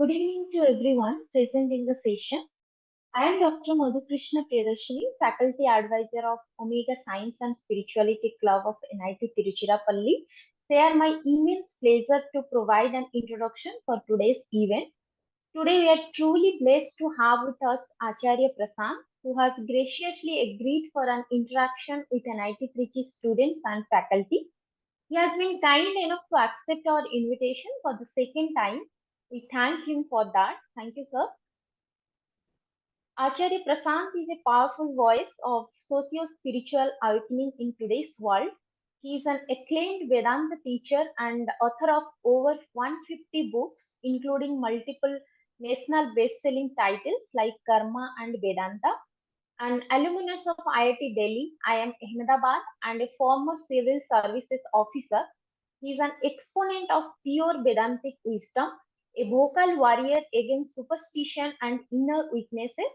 Good evening to everyone present in the session. I am Dr. Madhukrishna Priyadarshini, Faculty Advisor of Omega Science and Spirituality Club of NIT Tiruchirappalli. Share my immense pleasure to provide an introduction for today's event. Today we are truly blessed to have with us Acharya Prashant, who has graciously agreed for an interaction with NIT Trichy students and faculty. He has been kind enough to accept our invitation for the second time. We thank him for that. Thank you, sir. Acharya Prashant is a powerful voice of socio-spiritual awakening in today's world. He is an acclaimed Vedanta teacher and author of over 150 books, including multiple national best-selling titles like Karma and Vedanta. An alumnus of IIT Delhi, IIM Ahmedabad, and a former civil services officer, he is an exponent of pure Vedantic wisdom, a vocal warrior against superstition and inner weaknesses,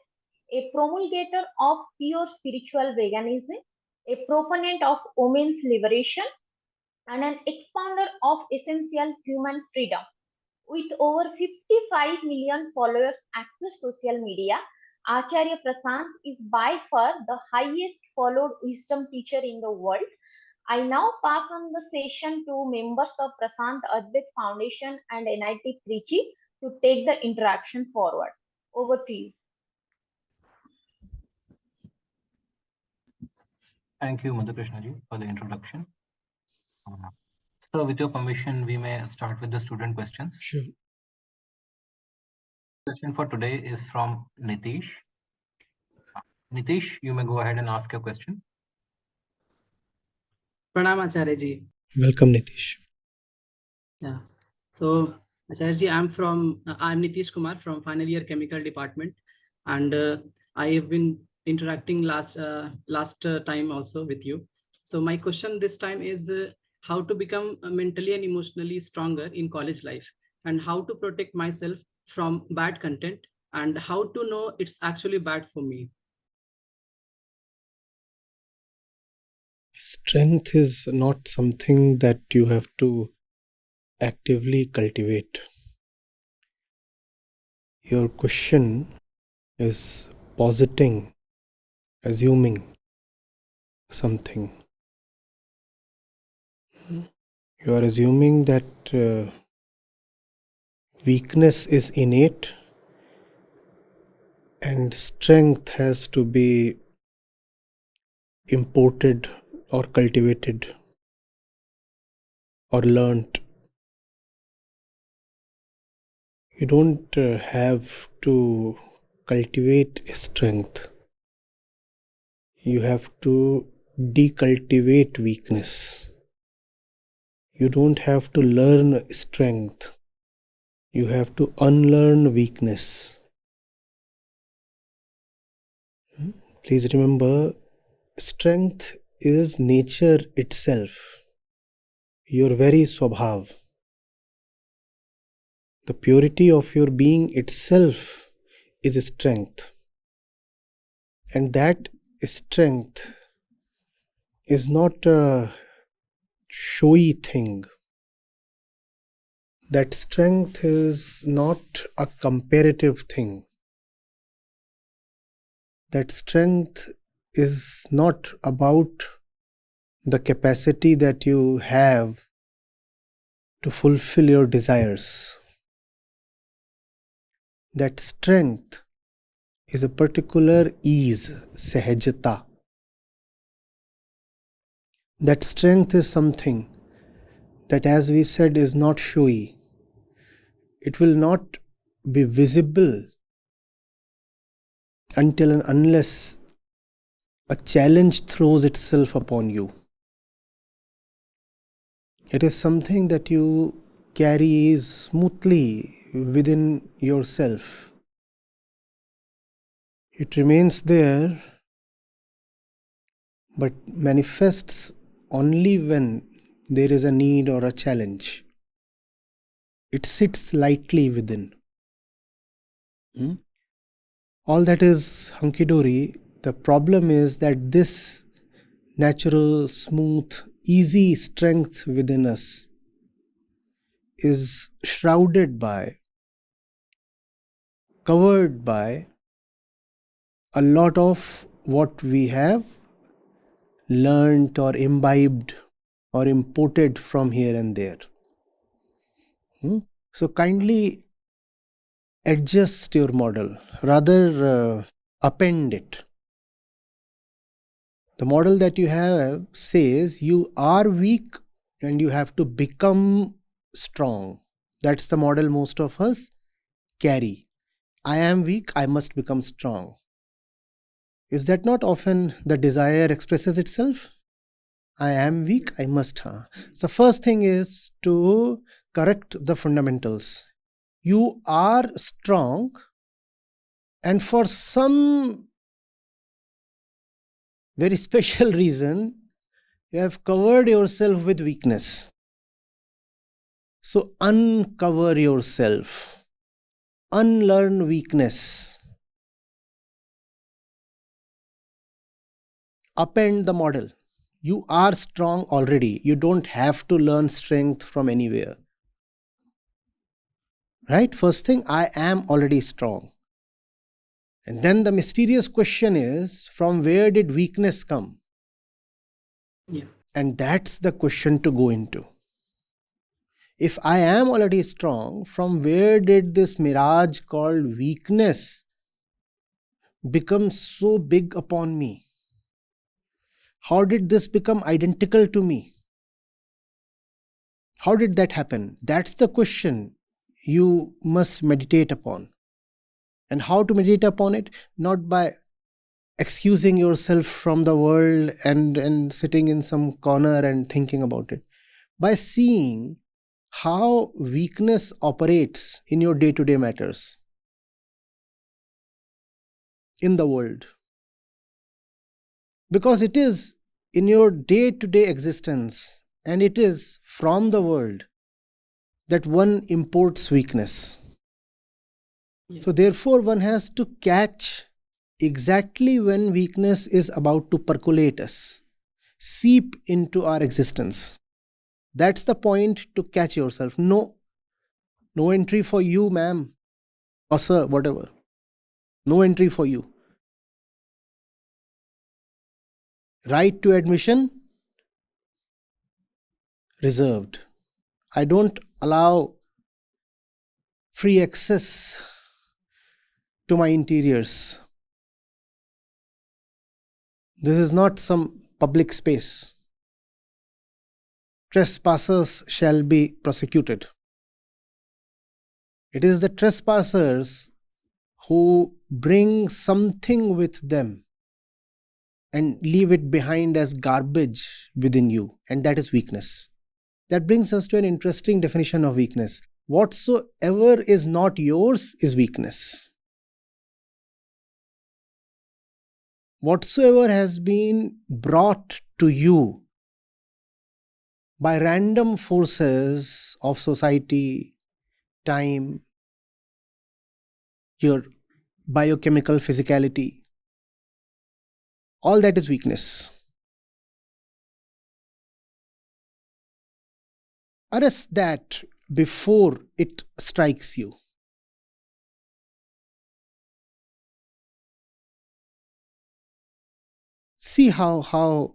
a promulgator of pure spiritual veganism, a proponent of women's liberation, and an expounder of essential human freedom. With over 55 million followers across social media, Acharya Prashant is by far the highest followed wisdom teacher in the world. I now pass on the session to members of Prashant Advait Foundation and NIT Trichy to take the interaction forward. Over to you. Thank you, Madhukrishna ji, for the introduction. So, with your permission, we may start with the student questions. Sure. Question for today is from Nitish. Nitish, you may go ahead and ask your question. Pranam Acharya ji. Welcome, Nitish. Yeah. So Acharya ji, I'm Nitish Kumar from final year chemical department, and I have been interacting last time also with you. So my question this time is how to become mentally and emotionally stronger in college life, and how to protect myself from bad content, and how to know it's actually bad for me. Strength is not something that you have to actively cultivate. Your question is positing, assuming something. You are assuming that weakness is innate and strength has to be imported or cultivated or learnt. You don't have to cultivate strength. You have to decultivate weakness. You don't have to learn strength. You have to unlearn weakness. Please remember, strength is nature itself, your very swabhav. The purity of your being itself is strength. And that strength is not a showy thing. That strength is not a comparative thing. That strength is not about the capacity that you have to fulfill your desires. That strength is a particular ease, sahajata. That strength is something that, as we said, is not showy. It will not be visible until and unless a challenge throws itself upon you. It is something that you carry smoothly within yourself. It remains there, but manifests only when there is a need or a challenge. It sits lightly within. All that is hunky-dory. The problem is that this natural, smooth, easy strength within us is shrouded by covered by a lot of what we have learnt or imbibed or imported from here and there. So kindly adjust your model, rather append it. The model that you have says you are weak and you have to become strong. That's the model most of us carry. I am weak, I must become strong. Is that not often the desire expresses itself? I am weak, I must. So first thing is to correct the fundamentals. You are strong, and for some very special reason, you have covered yourself with weakness. So uncover yourself. Unlearn weakness. Append the model. You are strong already. You don't have to learn strength from anywhere. Right? First thing, I am already strong. And then the mysterious question is, from where did weakness come? Yeah. And that's the question to go into. If I am already strong, from where did this mirage called weakness become so big upon me? How did this become identical to me? How did that happen? That's the question you must meditate upon. And how to meditate upon it? Not by excusing yourself from the world and sitting in some corner and thinking about it. By seeing how weakness operates in your day-to-day matters in the world. Because it is in your day-to-day existence and it is from the world that one imports weakness. Yes. So therefore one has to catch exactly when weakness is about to percolate us, seep into our existence. That's the point to catch yourself. No entry for you, ma'am, or sir, whatever. No entry for you. Right to admission, reserved. I don't allow free access to my interiors. This is not some public space. Trespassers shall be prosecuted. It is the trespassers who bring something with them and leave it behind as garbage within you, and that is weakness. That brings us to an interesting definition of weakness. Whatsoever is not yours is weakness. Whatsoever has been brought to you by random forces of society, time, your biochemical physicality, all that is weakness. Arrest that before it strikes you. See how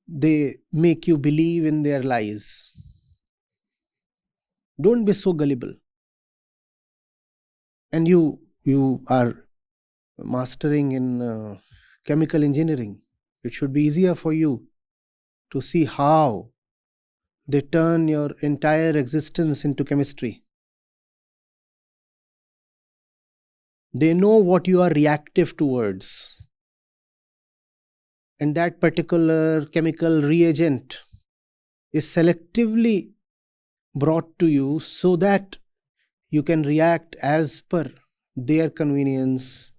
they make you believe in their lies. Don't be so gullible. And you are mastering in chemical engineering. It should be easier for you to see how they turn your entire existence into chemistry. They know what you are reactive towards. And that particular chemical reagent is selectively brought to you so that you can react as per their convenience,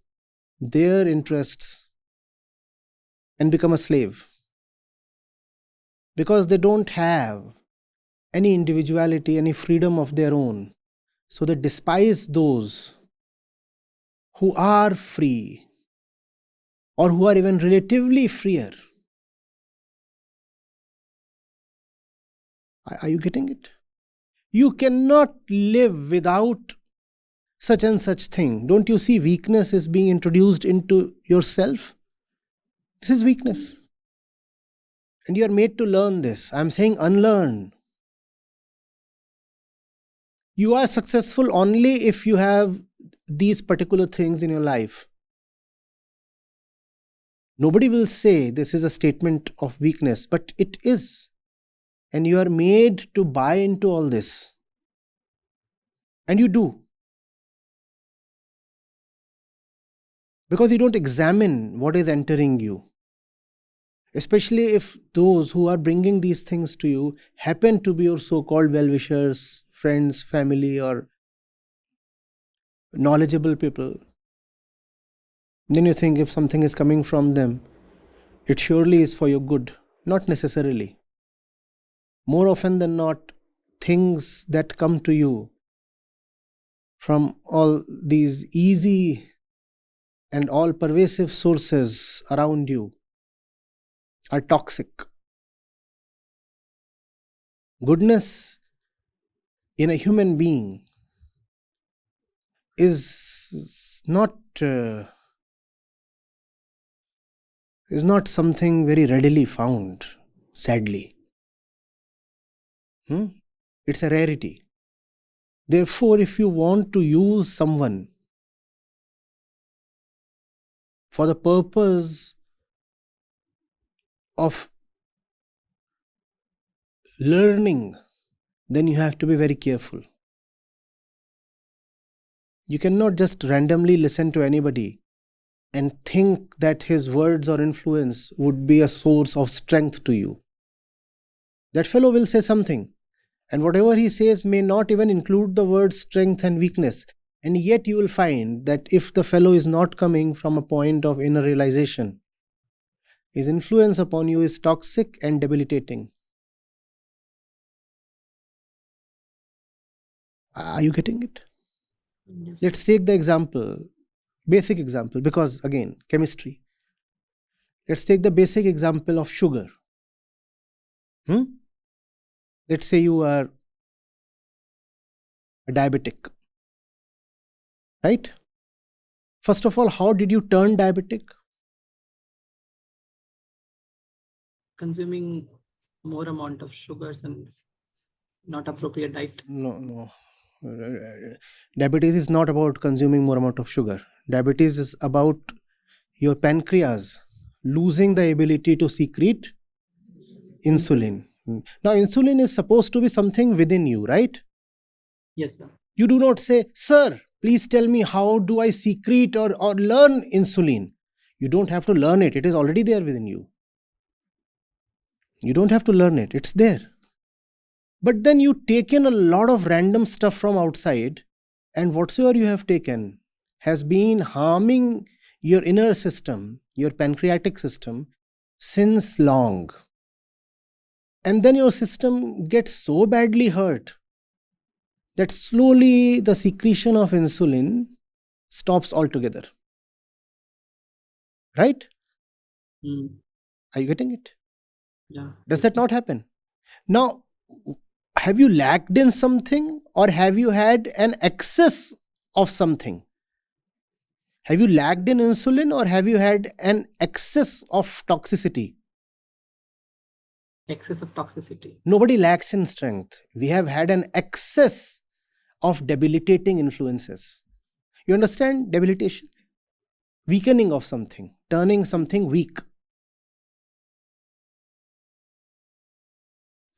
their interests, and become a slave. Because they don't have any individuality, any freedom of their own. So they despise those who are free or who are even relatively freer. Are you getting it? You cannot live without such and such thing. Don't you see weakness is being introduced into yourself? This is weakness. And you are made to learn this. I'm saying unlearn. You are successful only if you have these particular things in your life. Nobody will say this is a statement of weakness, but it is. And you are made to buy into all this. And you do. Because you don't examine what is entering you. Especially if those who are bringing these things to you happen to be your so-called well-wishers, friends, family, or knowledgeable people. Then you think if something is coming from them, it surely is for your good. Not necessarily. More often than not, things that come to you from all these easy and all pervasive sources around you are toxic. Goodness in a human being is not something very readily found, sadly. It's a rarity. Therefore, if you want to use someone for the purpose of learning, then you have to be very careful. You cannot just randomly listen to anybody and think that his words or influence would be a source of strength to you. That fellow will say something, and whatever he says may not even include the words strength and weakness. And yet you will find that if the fellow is not coming from a point of inner realization, his influence upon you is toxic and debilitating. Are you getting it? Yes. Let's take the example, basic example, because again, chemistry. Let's take the basic example of sugar. Let's say you are a diabetic, right? First of all, how did you turn diabetic? Consuming more amount of sugars and not appropriate diet. No. Diabetes is not about consuming more amount of sugar. Diabetes is about your pancreas losing the ability to secrete insulin. Now, insulin is supposed to be something within you, right? Yes, sir. You do not say, sir, please tell me how do I secrete or learn insulin. You don't have to learn it. It is already there within you. You don't have to learn it. It's there. But then you take in a lot of random stuff from outside, and whatsoever you have taken has been harming your inner system, your pancreatic system, since long. And then your system gets so badly hurt that slowly the secretion of insulin stops altogether. Right? Are you getting it? Yeah. Does that not happen? Now, have you lacked in something, or have you had an excess of something? Have you lacked in insulin, or have you had an excess of toxicity? Excess of toxicity. Nobody lacks in strength. We have had an excess of debilitating influences. You understand debilitation? Weakening of something, turning something weak.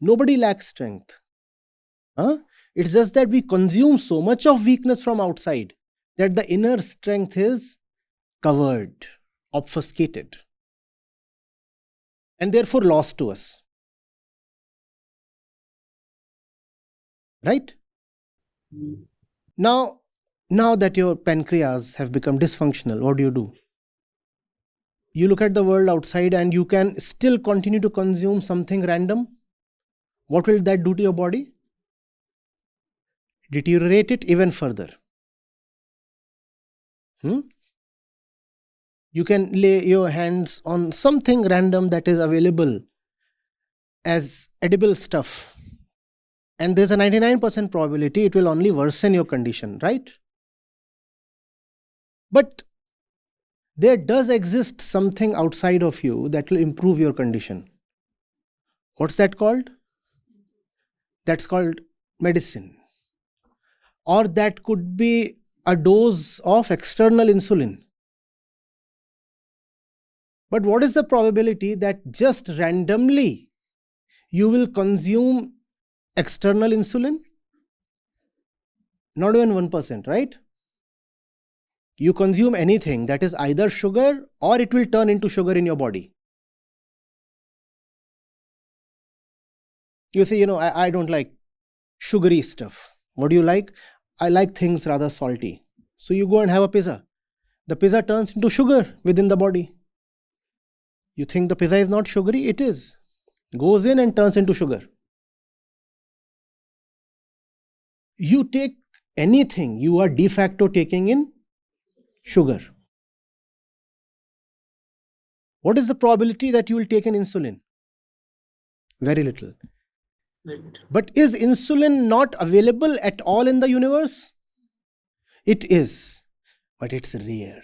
Nobody lacks strength. It's just that we consume so much of weakness from outside that the inner strength is covered, obfuscated, and therefore lost to us. Right? Now that your pancreas have become dysfunctional, what do? You look at the world outside and you can still continue to consume something random. What will that do to your body? Deteriorate it even further. You can lay your hands on something random that is available as edible stuff, and there's a 99% probability it will only worsen your condition, right? But there does exist something outside of you that will improve your condition. What's that called? That's called medicine. Or that could be a dose of external insulin. But what is the probability that just randomly you will consume external insulin? Not even 1%, right? You consume anything that is either sugar or it will turn into sugar in your body. You say, I don't like sugary stuff. What do you like? I like things rather salty. So you go and have a pizza. The pizza turns into sugar within the body. You think the pizza is not sugary? It is. Goes in and turns into sugar. You take anything, you are de facto taking in sugar. What is the probability that you will take an insulin? Very little. But is insulin not available at all in the universe? It is, but it's rare.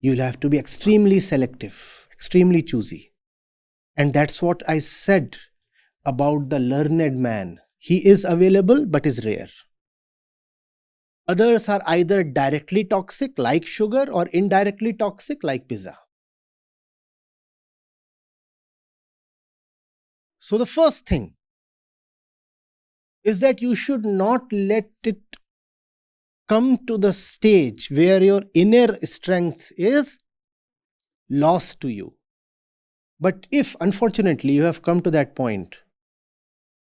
You'll have to be extremely selective, extremely choosy. And that's what I said about the learned man. He is available, but is rare. Others are either directly toxic, like sugar, or indirectly toxic, like pizza. So the first thing is that you should not let it come to the stage where your inner strength is lost to you. But if, unfortunately, you have come to that point,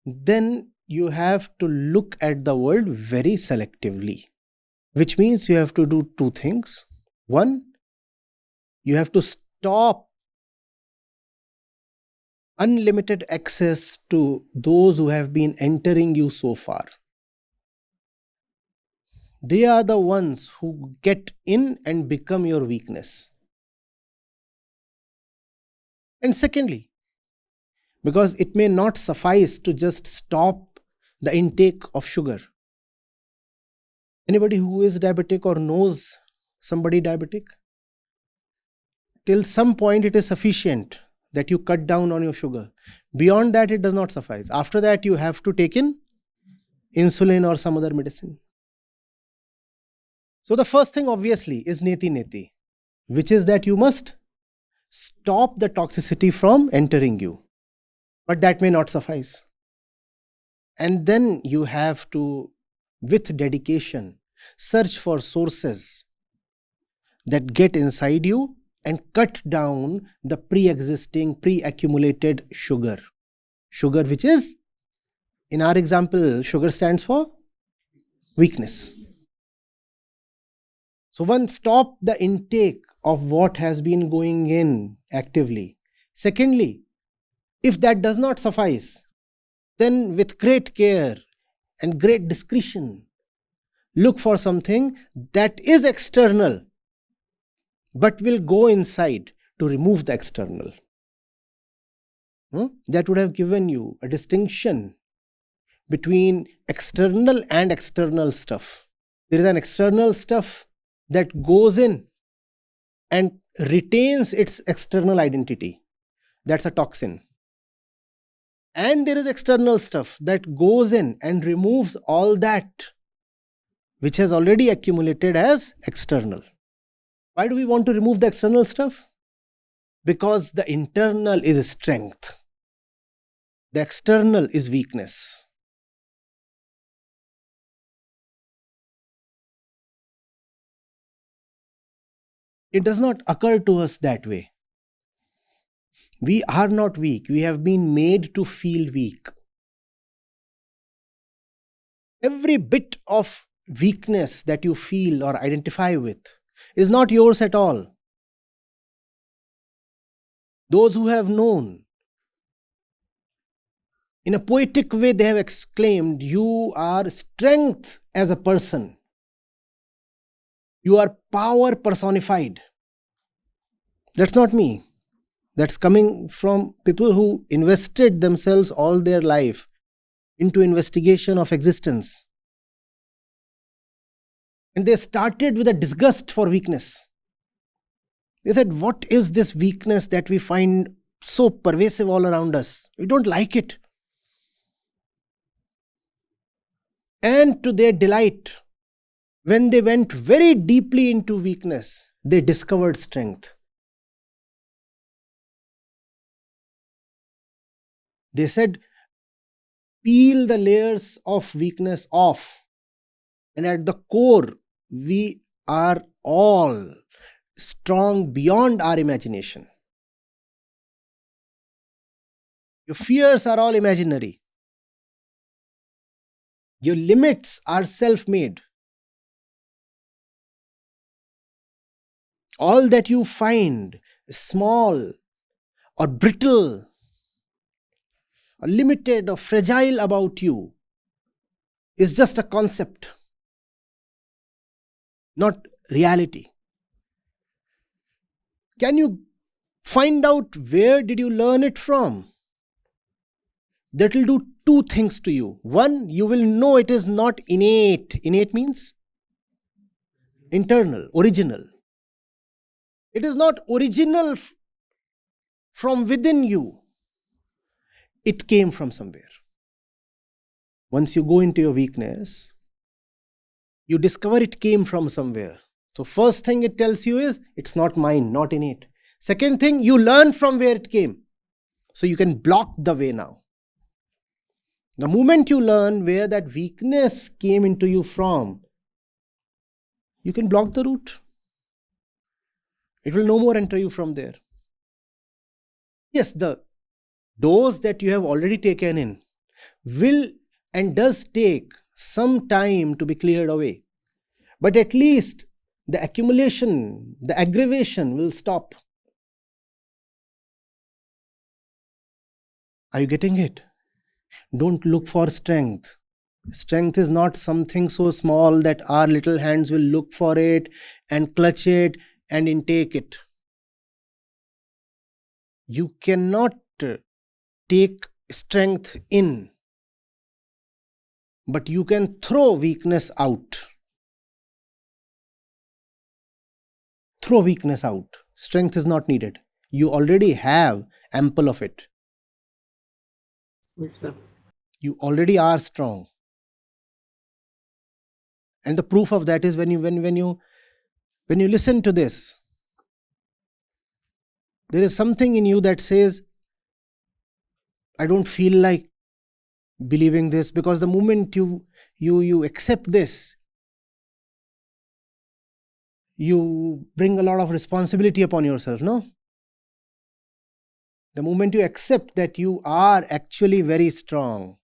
then you have to look at the world very selectively, which means you have to do two things. One, you have to stop unlimited access to those who have been entering you so far. They are the ones who get in and become your weakness. And secondly, because it may not suffice to just stop the intake of sugar. Anybody who is diabetic or knows somebody diabetic? Till some point it is sufficient that you cut down on your sugar. Beyond that, it does not suffice. After that, you have to take in insulin or some other medicine. So the first thing obviously is neti, which is that you must stop the toxicity from entering you. But that may not suffice. And then you have to, with dedication, search for sources that get inside you and cut down the pre-existing, pre-accumulated sugar. Sugar, which is, in our example, sugar stands for weakness. So one, stop the intake of what has been going in actively. Secondly, if that does not suffice, then with great care and great discretion, look for something that is external, but will go inside to remove the external. That would have given you a distinction between external and external stuff. There is an external stuff that goes in and retains its external identity. That's a toxin. And there is external stuff that goes in and removes all that which has already accumulated as external. Why do we want to remove the external stuff? Because the internal is strength. The external is weakness. It does not occur to us that way. We are not weak. We have been made to feel weak. Every bit of weakness that you feel or identify with is not yours at all. Those who have known, in a poetic way, they have exclaimed, "You are strength as a person. You are power personified." That's not me. That's coming from people who invested themselves all their life into investigation of existence. And they started with a disgust for weakness. They said, what is this weakness that we find so pervasive all around us? We don't like it. And to their delight, when they went very deeply into weakness, they discovered strength. They said, peel the layers of weakness off. And at the core, we are all strong beyond our imagination. Your fears are all imaginary. Your limits are self-made. All that you find small or brittle or limited or fragile about you is just a concept, not reality. Can you find out where did you learn it from? That will do two things to you. One, you will know it is not innate. Innate means internal, original. It is not original from within you. It came from somewhere. Once you go into your weakness, you discover it came from somewhere. So first thing it tells you is, it's not mine, not innate. Second thing, you learn from where it came. So you can block the way now. The moment you learn where that weakness came into you from, you can block the route. It will no more enter you from there. Yes, the dose that you have already taken in will and does take some time to be cleared away. But at least the accumulation, the aggravation will stop. Are you getting it? Don't look for strength. Strength is not something so small that our little hands will look for it and clutch it and intake it. You cannot take strength in, but you can throw weakness out. Throw weakness out. Strength is not needed. You already have ample of it. Yes, sir. You already are strong. And the proof of that is when you listen to this, there is something in you that says, I don't feel like believing this, because the moment you accept this, you bring a lot of responsibility upon yourself, no? The moment you accept that you are actually very strong,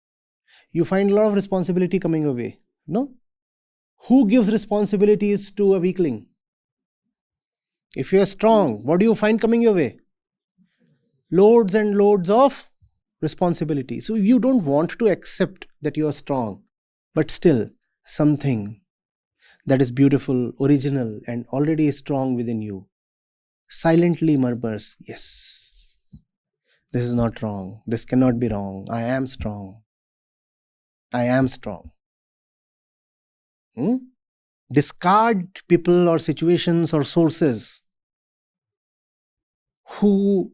you find a lot of responsibility coming your way, no? Who gives responsibilities to a weakling? If you are strong, what do you find coming your way? Loads and loads of responsibility. So you don't want to accept that you are strong, but still something that is beautiful, original, and already strong within you silently murmurs, yes, this is not wrong. This cannot be wrong. I am strong. I am strong. Discard people or situations or sources who,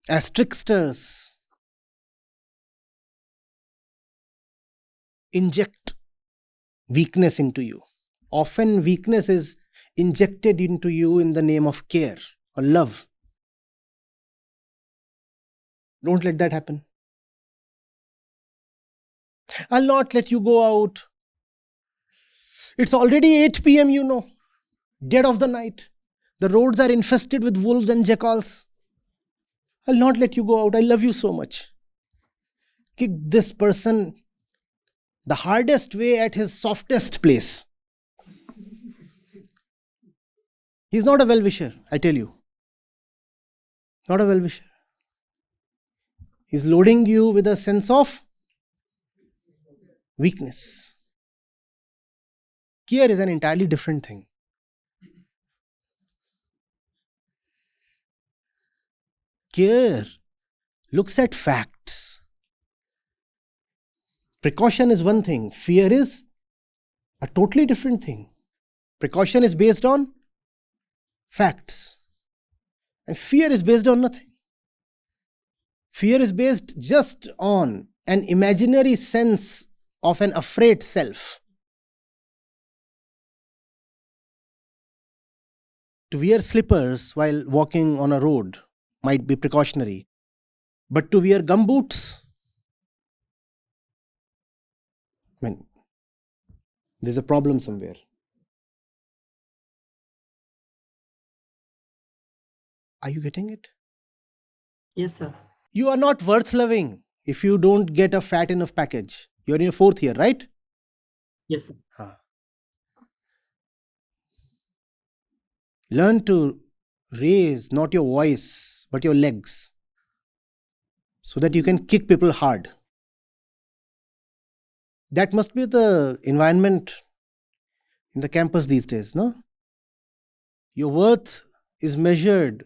as tricksters, inject weakness into you. Often weakness is injected into you in the name of care or love. Don't let that happen. I'll not let you go out. It's already 8 p.m., you know, dead of the night. The roads are infested with wolves and jackals. I'll not let you go out. I love you so much. Kick this person the hardest way at his softest place. He's not a well-wisher, I tell you. Not a well-wisher. He's loading you with a sense of weakness. Care is an entirely different thing. Care looks at facts. Precaution is one thing. Fear is A totally different thing. Precaution is based on facts. And fear is based on nothing. Fear is based just on an imaginary sense of an afraid self. To wear slippers while walking on a road might be precautionary. But to wear gumboots, there's a problem somewhere. Are you getting it? Yes, sir. You are not worth loving if you don't get a fat enough package. You're in your 4th year, right? Yes, sir. Learn to raise not your voice, but your legs, so that you can kick people hard. That must be the environment in the campus these days, no? Your worth is measured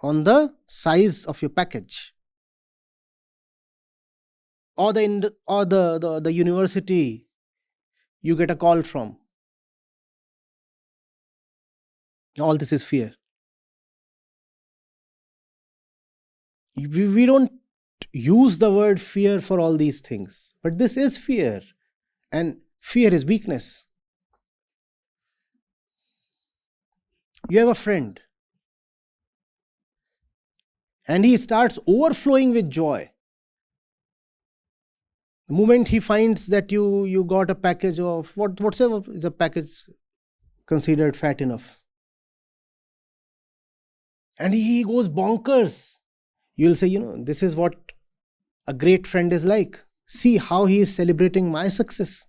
on the size of your package. Or the university you get a call from. All this is fear. We don't use the word fear for all these things, but this is fear, and fear is weakness. You have a friend, and he starts overflowing with joy. The moment he finds that you got a package of whatever is a package considered fat enough, and he goes bonkers. You'll say, this is what a great friend is like. See how he is celebrating my success.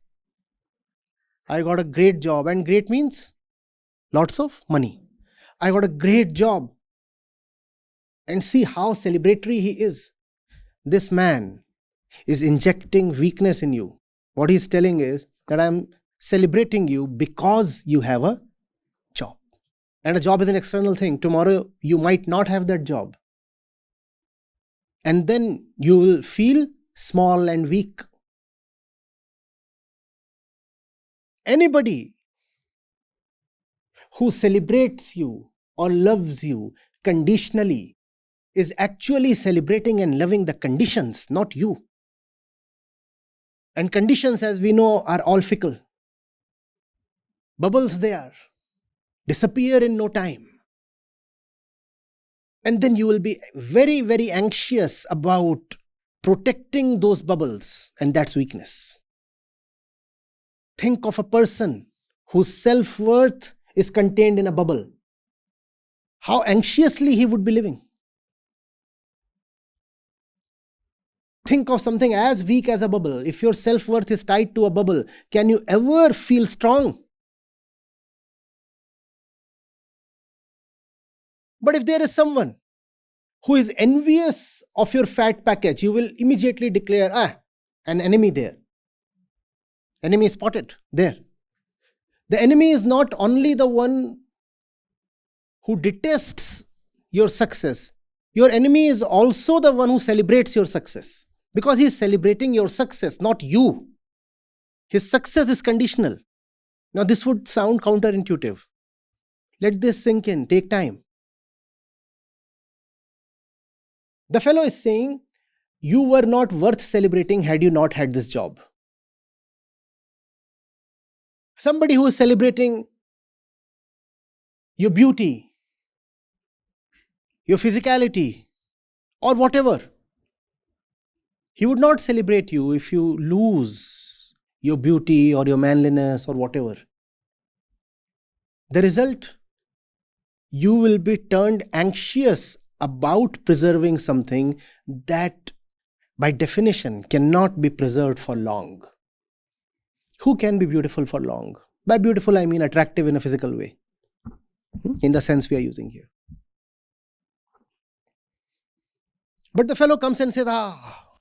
I got a great job, and great means lots of money. I got a great job, and see how celebratory he is. This man is injecting weakness in you. What he's telling is that I'm celebrating you because you have a job. And a job is an external thing. Tomorrow you might not have that job. And then you will feel small and weak. Anybody who celebrates you or loves you conditionally is actually celebrating and loving the conditions, not you. And conditions, as we know, are all fickle. Bubbles they are. Disappear in no time. And then you will be very, very anxious about protecting those bubbles, and that's weakness. Think of a person whose self-worth is contained in a bubble. How anxiously he would be living. Think of something as weak as a bubble. If your self-worth is tied to a bubble, can you ever feel strong? But if there is someone who is envious of your fat package, you will immediately declare, an enemy there. Enemy spotted there. The enemy is not only the one who detests your success. Your enemy is also the one who celebrates your success. Because he is celebrating your success, not you. His success is conditional. Now this would sound counterintuitive. Let this sink in, take time. The fellow is saying, you were not worth celebrating had you not had this job. Somebody who is celebrating your beauty, your physicality, or whatever, he would not celebrate you if you lose your beauty or your manliness or whatever. The result, you will be turned anxious about preserving something that by definition cannot be preserved for long. Who can be beautiful for long? By beautiful I mean attractive in a physical way, in the sense we are using here. But the fellow comes and says,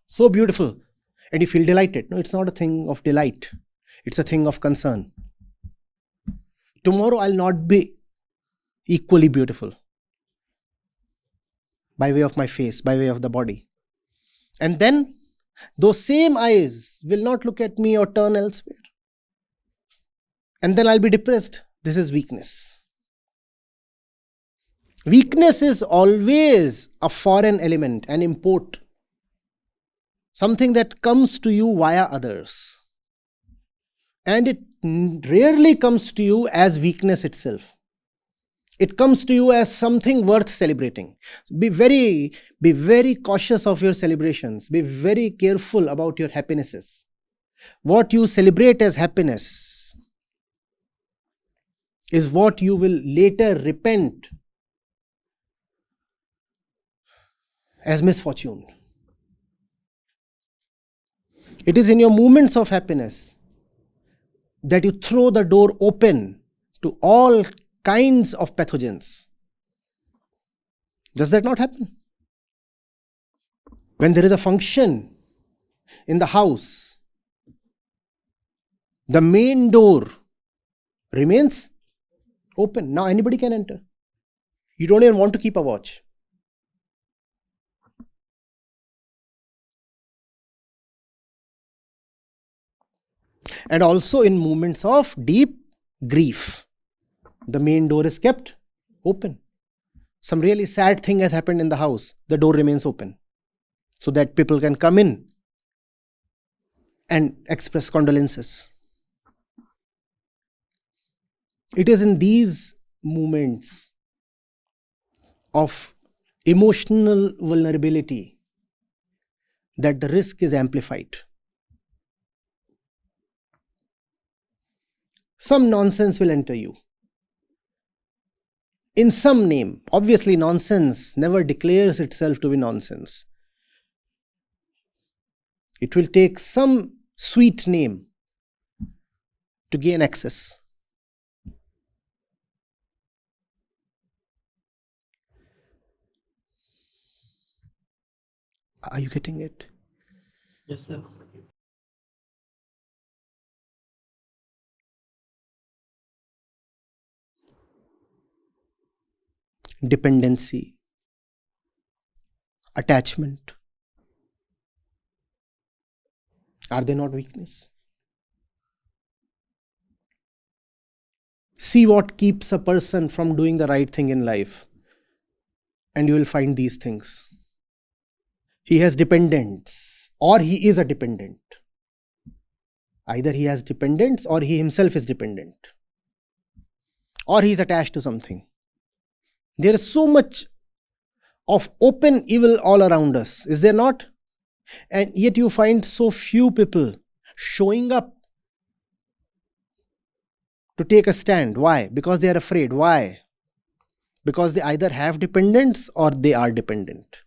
so beautiful, and you feel delighted. No, it's not a thing of delight. It's a thing of concern. Tomorrow I'll not be equally beautiful. By way of my face, by way of the body. And then, those same eyes will not look at me or turn elsewhere. and then I'll be depressed. This is weakness. Weakness is always a foreign element, an import, something that comes to you via others. And it rarely comes to you as weakness itself. It comes to you as something worth celebrating. Be very cautious of your celebrations. Be very careful about your happinesses. What you celebrate as happiness is what you will later repent as misfortune. It is in your moments of happiness that you throw the door open to all kinds of pathogens. Does that not happen? When there is a function in the house, the main door remains open. Now anybody can enter. You don't even want to keep a watch. And also in moments of deep grief, the main door is kept open. Some really sad thing has happened in the house, the door remains open so that people can come in and express condolences. It is in these moments of emotional vulnerability that the risk is amplified. Some nonsense will enter you in some name. Obviously, nonsense never declares itself to be nonsense. It will take some sweet name to gain access. Are you getting it? Yes, sir. Dependency, attachment. Are they not weakness? See what keeps a person from doing the right thing in life, and you will find these things. He has dependents, or he is a dependent. Either he has dependents, or he himself is dependent, or he is attached to something. There is so much of open evil all around us, is there not? And yet you find so few people showing up to take a stand. Why? Because they are afraid. Why? Because they either have dependents or they are dependent.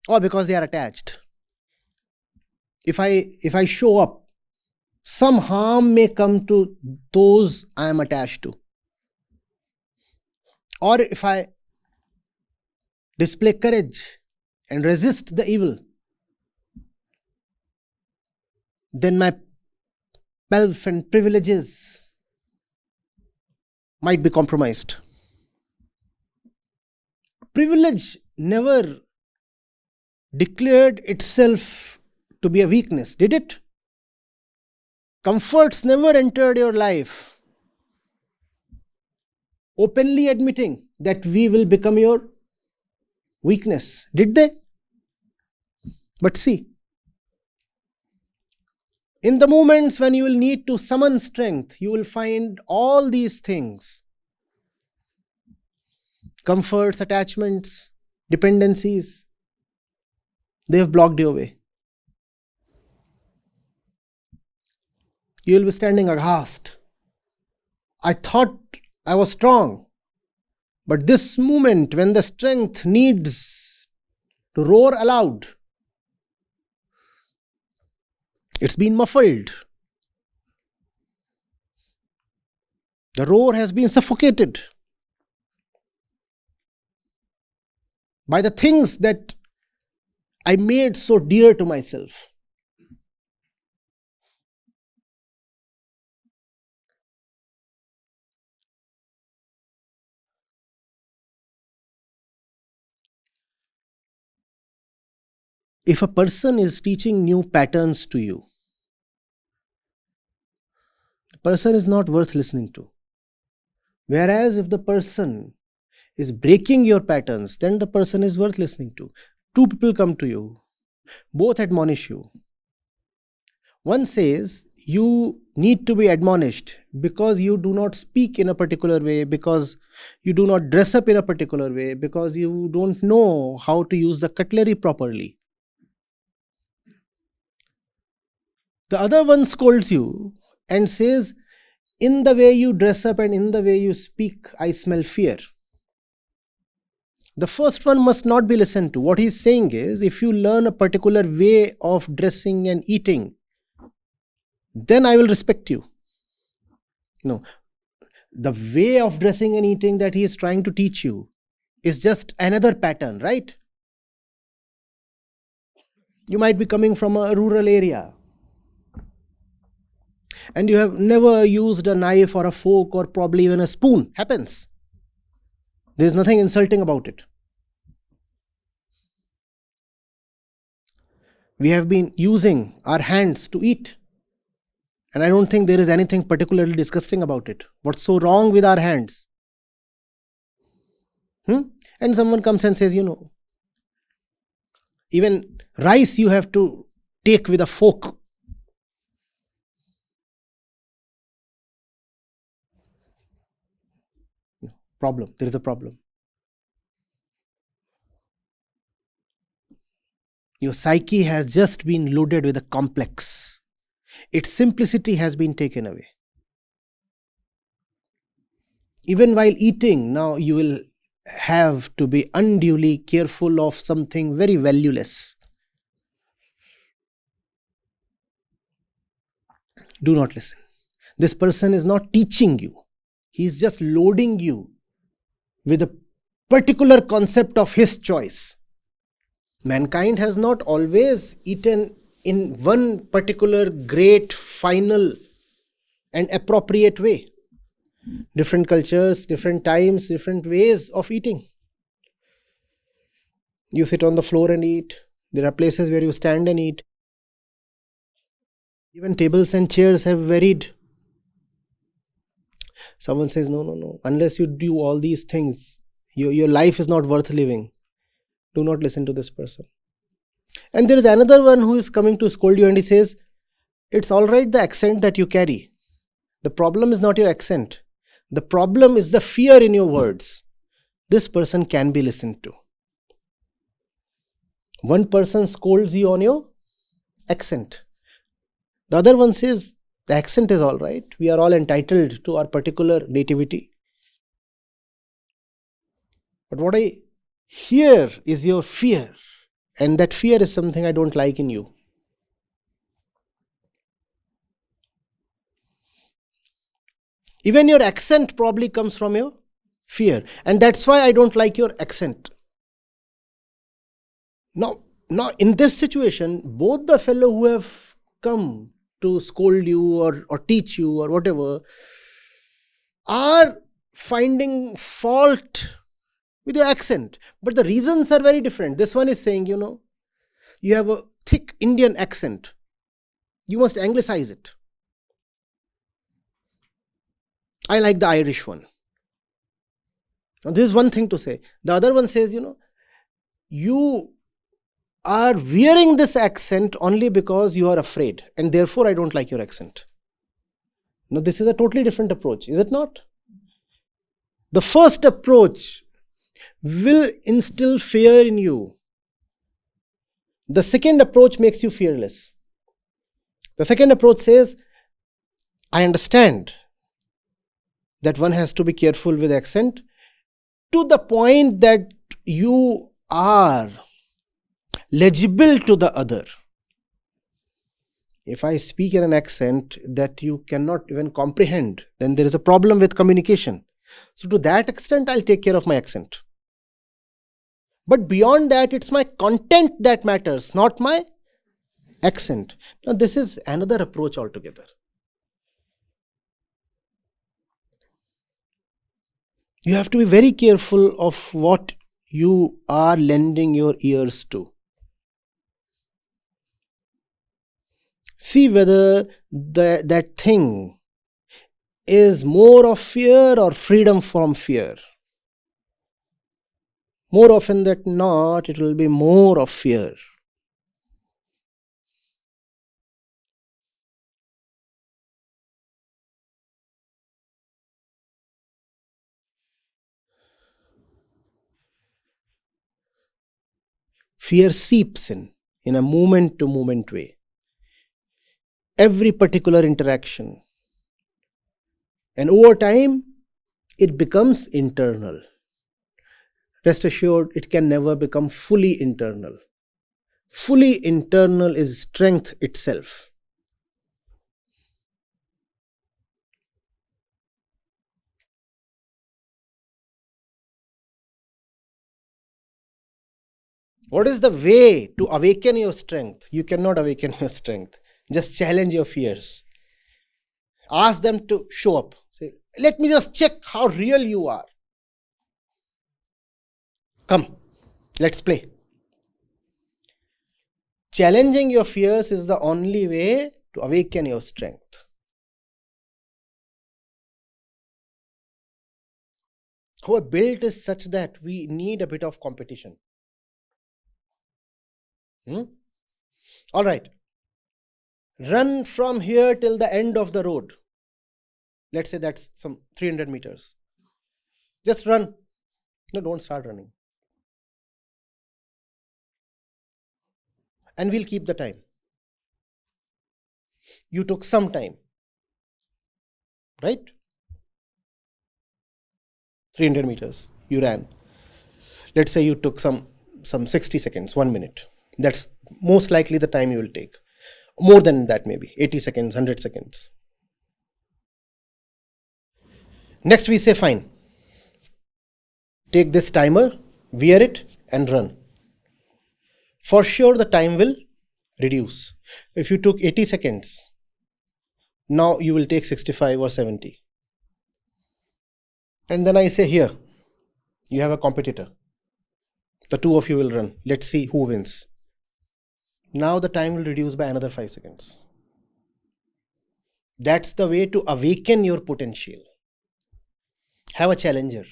Or because they are attached. If I show up, some harm may come to those I am attached to. Or if I display courage and resist the evil, then my pelf and privileges might be compromised. Privilege never declared itself to be a weakness, did it? Comforts never entered your life openly admitting that we will become your weakness, did they? But see, in the moments when you will need to summon strength, you will find all these things: comforts, attachments, dependencies. They have blocked your way. You will be standing aghast. I thought I was strong, but this moment when the strength needs to roar aloud, it's been muffled. The roar has been suffocated by the things that I made so dear to myself. If a person is teaching new patterns to you, person is not worth listening to. Whereas if the person is breaking your patterns, then the person is worth listening to. Two people come to you, both admonish you. One says you need to be admonished because you do not speak in a particular way, because you do not dress up in a particular way, because you don't know how to use the cutlery properly. The other one scolds you and says, in the way you dress up and in the way you speak, I smell fear. The first one must not be listened to. What he's saying is, if you learn a particular way of dressing and eating, then I will respect you. No, the way of dressing and eating that he is trying to teach you is just another pattern, right? You might be coming from a rural area and you have never used a knife or a fork or probably even a spoon. Happens. There's nothing insulting about it. We have been using our hands to eat. And I don't think there is anything particularly disgusting about it. What's so wrong with our hands? And someone comes and says, even rice you have to take with a fork. Problem. There is a problem. Your psyche has just been loaded with a complex. Its simplicity has been taken away. Even while eating, now you will have to be unduly careful of something very valueless. Do not listen. This person is not teaching you. He is just loading you with a particular concept of his choice. Mankind has not always eaten in one particular great, final and appropriate way. Different cultures, different times, different ways of eating. You sit on the floor and eat. There are places where you stand and eat. Even tables and chairs have varied. Someone says, no. Unless you do all these things, your life is not worth living. Do not listen to this person. And there is another one who is coming to scold you and he says, it's all right the accent that you carry. The problem is not your accent. The problem is the fear in your words. This person can be listened to. One person scolds you on your accent. The other one says, the accent is all right. We are all entitled to our particular nativity. But what I hear is your fear. And that fear is something I don't like in you. Even your accent probably comes from your fear. And that's why I don't like your accent. Now in this situation, both the fellow who have come to scold you or teach you or whatever are finding fault with your accent. But the reasons are very different. This one is saying, you have a thick Indian accent. You must anglicize it. I like the Irish one. Now, this is one thing to say. The other one says, you are wearing this accent only because you are afraid, and therefore I don't like your accent. Now, this is a totally different approach, is it not? The first approach will instill fear in you. The second approach makes you fearless. The second approach says, I understand that one has to be careful with accent to the point that you are legible to the other. If I speak in an accent that you cannot even comprehend, then there is a problem with communication. So to that extent, I'll take care of my accent. But beyond that, it's my content that matters, not my accent. Now, this is another approach altogether. You have to be very careful of what you are lending your ears to. See whether that thing is more of fear or freedom from fear? More often than not, it will be more of fear. Fear seeps in a moment to moment way. Every particular interaction. And over time, it becomes internal. Rest assured, it can never become fully internal. Fully internal is strength itself. What is the way to awaken your strength? You cannot awaken your strength. Just challenge your fears. Ask them to show up. Say, let me just check how real you are. Come, let's play. Challenging your fears is the only way to awaken your strength. Our build is such that we need a bit of competition. All right. Run from here till the end of the road. Let's say that's some 300 meters. Just run. No, don't start running. And we'll keep the time. You took some time, right? 300 meters, you ran. Let's say you took some 60 seconds, 1 minute. That's most likely the time you will take. More than that, maybe 80 seconds, 100 seconds. Next, we say, fine. Take this timer, wear it, and run. For sure, the time will reduce. If you took 80 seconds, now you will take 65 or 70. And then I say, here, you have a competitor. The two of you will run. Let's see who wins. Now the time will reduce by another 5 seconds. That's the way to awaken your potential. Have a challenger.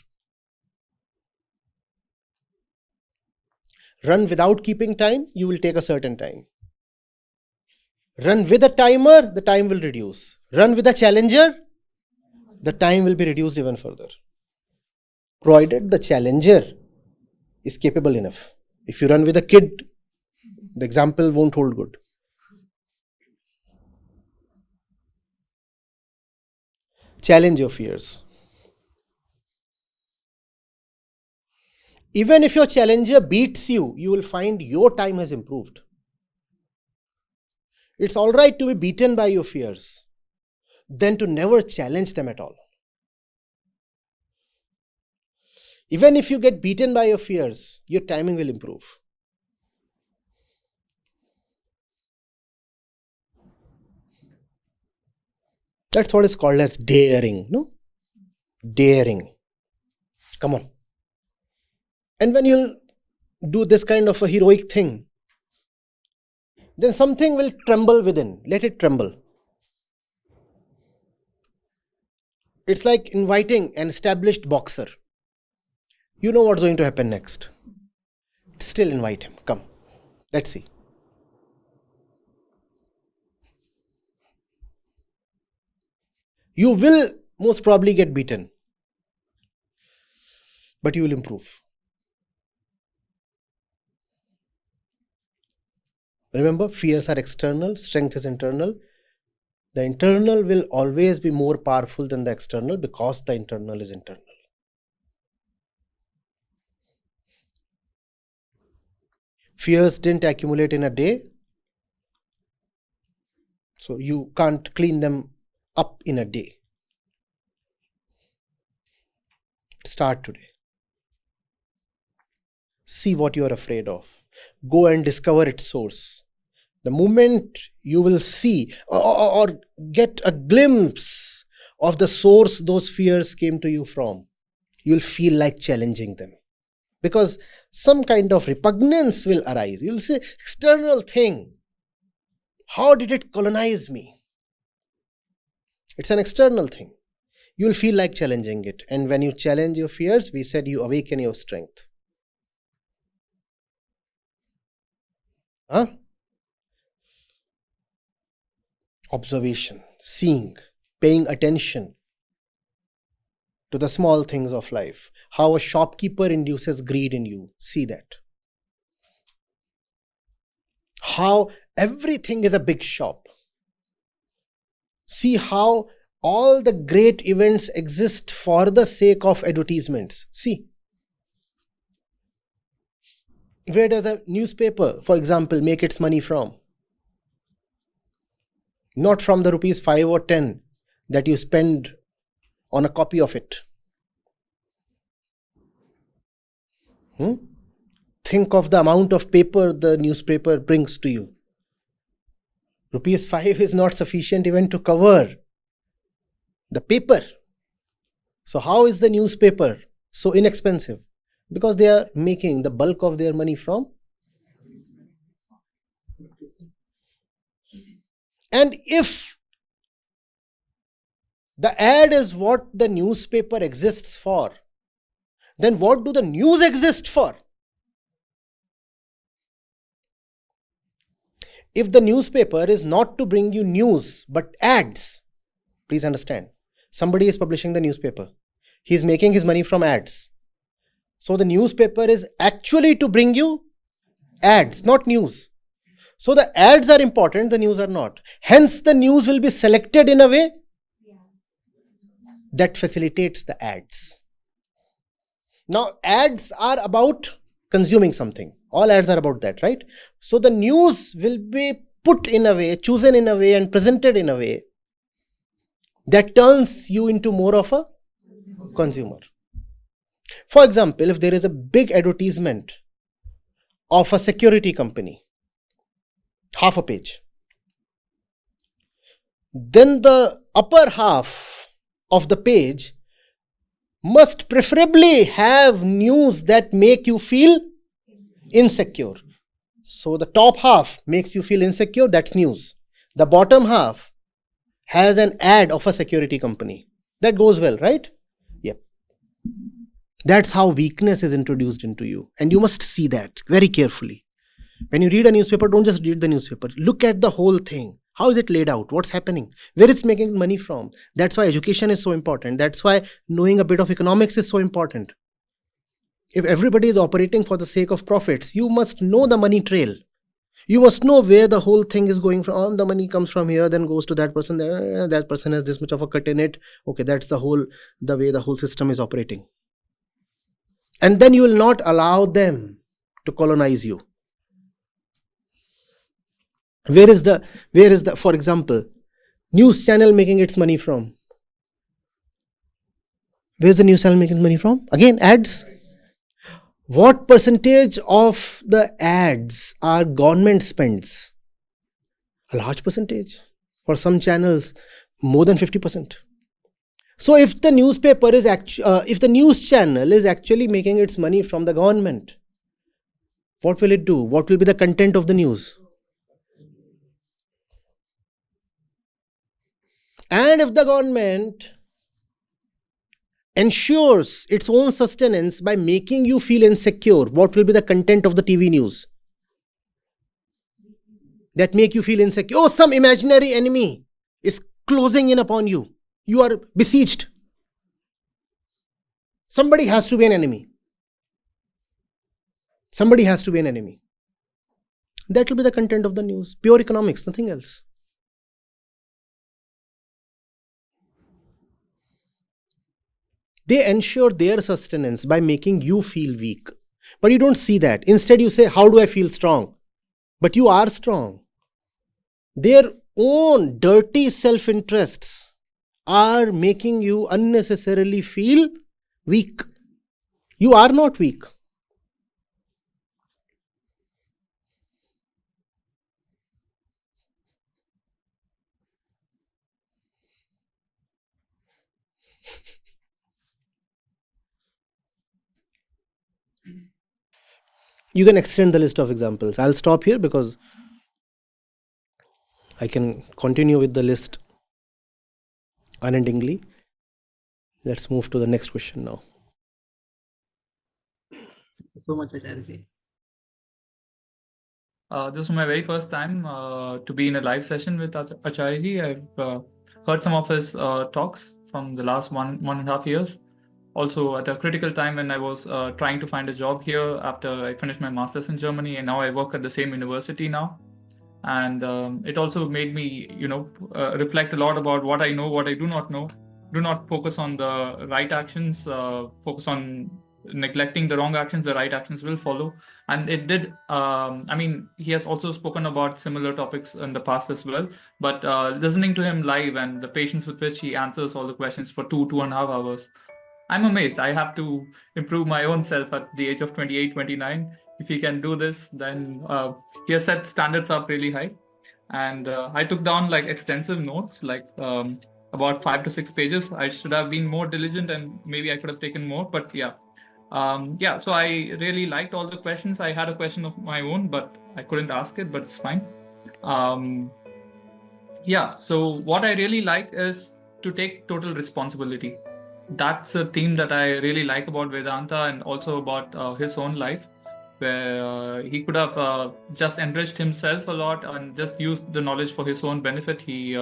Run without keeping time, you will take a certain time. Run with a timer, the time will reduce. Run with a challenger, the time will be reduced even further. Provided the challenger is capable enough. If you run with a kid, the example won't hold good. Challenge your fears. Even if your challenger beats you, you will find your time has improved. It's all right to be beaten by your fears than to never challenge them at all. Even if you get beaten by your fears, your timing will improve. That's what is called as daring, no? Daring. Come on. And when you'll do this kind of a heroic thing, then something will tremble within. Let it tremble. It's like inviting an established boxer. You know what's going to happen next. Still invite him. Come. Let's see. You will most probably get beaten, but you will improve. Remember, fears are external, strength is internal. The internal will always be more powerful than the external because the internal is internal. Fears didn't accumulate in a day, so you can't clean them up in a day. Start today. See what you are afraid of. Go and discover its source. The moment you will see or get a glimpse of the source those fears came to you from, you'll feel like challenging them. Because some kind of repugnance will arise. You'll say, external thing. How did it colonize me? It's an external thing. you'll feel like challenging it. And when you challenge your fears, we said you awaken your strength. Huh? Observation, seeing, paying attention to the small things of life. How a shopkeeper induces greed in you. See that. How everything is a big shop. See how all the great events exist for the sake of advertisements. See. Where does a newspaper, for example, make its money from? Not from the rupees 5 or 10 that you spend on a copy of it. Think of the amount of paper the newspaper brings to you. Rupees 5 is not sufficient even to cover the paper. So how is the newspaper so inexpensive? Because they are making the bulk of their money from. And if the ad is what the newspaper exists for, then what do the news exist for? If the newspaper is not to bring you news but ads, please understand, somebody is publishing the newspaper. He is making his money from ads. So the newspaper is actually to bring you ads, not news. So the ads are important, the news are not. Hence the news will be selected in a way that facilitates the ads. Now ads are about consuming something. All ads are about that, right? So the news will be put in a way, chosen in a way and presented in a way that turns you into more of a consumer. For example, if there is a big advertisement of a security company, half a page, then the upper half of the page must preferably have news that make you feel insecure. So the top half makes you feel insecure, that's news. The bottom half has an ad of a security company. That goes well, right? Yep. That's how weakness is introduced into you. And you must see that very carefully. When you read a newspaper, don't just read the newspaper. Look at the whole thing. How is it laid out? What's happening? Where it's making money from? That's why education is so important. That's why knowing a bit of economics is so important. If everybody is operating for the sake of profits, you must know the money trail. You must know where the whole thing is going from. The money comes from here, then goes to that person. That person has this much of a cut in it. Okay, that's the way the whole system is operating. And then you will not allow them to colonize you. Where is the, for example, news channel making its money from? Where is the news channel making money from? Again, ads. What percentage of the ads are government spends? A large percentage. For some channels, more than 50%. So if the newspaper is if the news channel is actually making its money from the government, what will it do? What will be the content of the news? And if the government ensures its own sustenance by making you feel insecure, what will be the content of the TV news? That make you feel insecure. Oh, some imaginary enemy is closing in upon you. You are besieged. Somebody has to be an enemy. Somebody has to be an enemy. That will be the content of the news. Pure economics, nothing else. They ensure their sustenance by making you feel weak. But you don't see that. Instead, you say, how do I feel strong? But you are strong. Their own dirty self-interests are making you unnecessarily feel weak. You are not weak. You can extend the list of examples. I'll stop here because I can continue with the list unendingly. Let's move to the next question now. Thank you so much, Acharya. This is my very first time to be in a live session with Acharya. I've heard some of his talks from the last one and a half years. Also, at a critical time when I was trying to find a job here after I finished my master's in Germany, and now I work at the same university now. And it also made me, reflect a lot about what I know, what I do not know. Do not focus on the right actions. Focus on neglecting the wrong actions. The right actions will follow. And it did. He has also spoken about similar topics in the past as well. But listening to him live and the patience with which he answers all the questions for 2.5 hours, I'm amazed. I have to improve my own self at the age of 28, 29. If he can do this, then he has set standards up really high. And I took down like extensive notes, like about 5 to 6 pages. I should have been more diligent and maybe I could have taken more, but yeah. So I really liked all the questions. I had a question of my own, but I couldn't ask it, but it's fine. So what I really like is to take total responsibility. That's a theme that I really like about Vedanta and also about his own life, where he could have just enriched himself a lot and just used the knowledge for his own benefit. He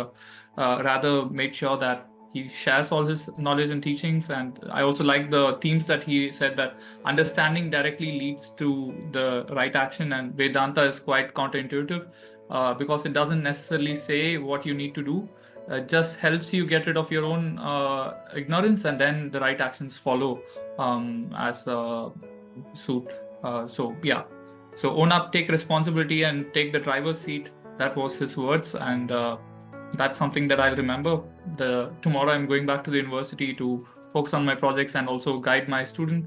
rather made sure that he shares all his knowledge and teachings. And I also like the themes that he said, that understanding directly leads to the right action, and Vedanta is quite counterintuitive because it doesn't necessarily say what you need to do. It just helps you get rid of your own ignorance, and then the right actions follow as suit. So own up, take responsibility, and take the driver's seat. That was his words, and that's something that I'll remember. Tomorrow I'm going back to the university to focus on my projects and also guide my student.